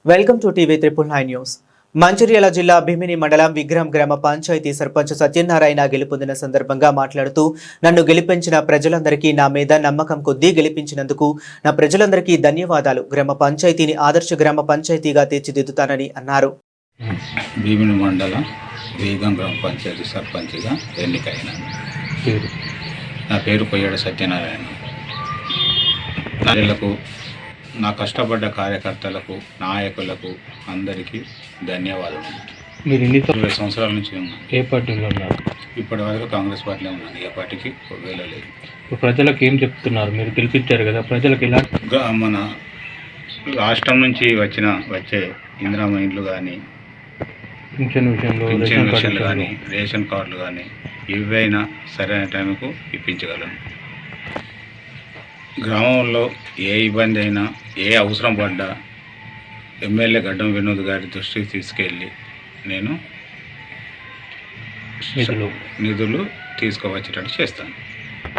Welcome to TV 9 news. Mancherial జిల్లా భీమిని మండలం విగ్రహం గ్రామ పంచాయతీ సర్పంచ్ సత్యనారాయణ గెలుపొందిన సందర్భంగా మాట్లాడుతూ నన్ను గెలిపించిన ప్రజలందరికీ నా మీద నమ్మకం కొద్దీ గెలిపించినందుకు నా ప్రజలందరికీ ధన్యవాదాలు. గ్రామ పంచాయతీని ఆదర్శ గ్రామ పంచాయతీగా తీర్చిదిద్దుతానని అన్నారు. భీమిని మండలం విగ్రహం గ్రామ పంచాయతీ సర్పంచ్గా ఎన్నికైన నా పేరు పొయ్యాడ సత్యనారాయణ. ప్రజలకు, నా కష్టపడ్డ కార్యకర్తలకు, నాయకులకు అందరికీ ధన్యవాదాలు. మీరు 20 సంవత్సరాల నుంచి ఉన్నాను. ఏ పార్టీలో ఉన్నారు? ఇప్పటి వరకు కాంగ్రెస్ పార్టీలో ఉన్నాను. ఏ పార్టీకి వెళ్ళలేదు. ప్రజలకు ఏం చెప్తున్నారు? మీరు గెలిపించారు కదా, ప్రజలకు ఎలా? మన రాష్ట్రం నుంచి వచ్చే ఇందిరమ్మ ఇండ్లు కానీ, పింఛన్ విషయంలో కానీ, రేషన్ కార్డులు కానీ ఏవైనా సరైన టైంకు ఇప్పించగలను. గ్రామంలో ఏ ఇబ్బంది అయినా, ఏ అవసరం పడ్డా ఎమ్మెల్యే గడ్డం వినోద్ గారి దృష్టికి తీసుకెళ్ళి నేను నిధులు తీసుకువచ్చేటట్టు చేస్తాను.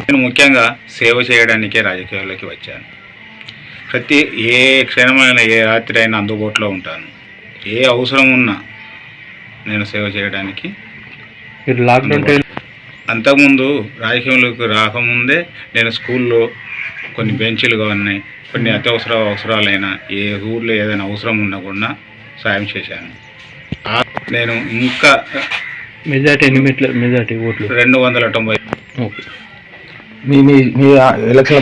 నేను ముఖ్యంగా సేవ చేయడానికే రాజకీయాల్లోకి వచ్చాను. ఏ క్షణమైన, ఏ రాత్రి అయినా అందుబాటులో ఉంటాను. ఏ అవసరం ఉన్నా నేను సేవ చేయడానికి. మీరు లాక్డౌన్ టైం అంతకుముందు రాజకీయంలోకి రాకముందే నేను స్కూల్లో కొన్ని బెంచీలు కానీ, కొన్ని అత్యవసర అవసరాలైనా, ఏ ఊళ్ళో ఏదైనా అవసరం ఉన్నా కూడా సాయం చేశాను. నేను ఇంకా మెజార్టీ ఎన్ని మెజార్టీ ఓట్లు? 290. ఓకే. మీ ఎలక్షన్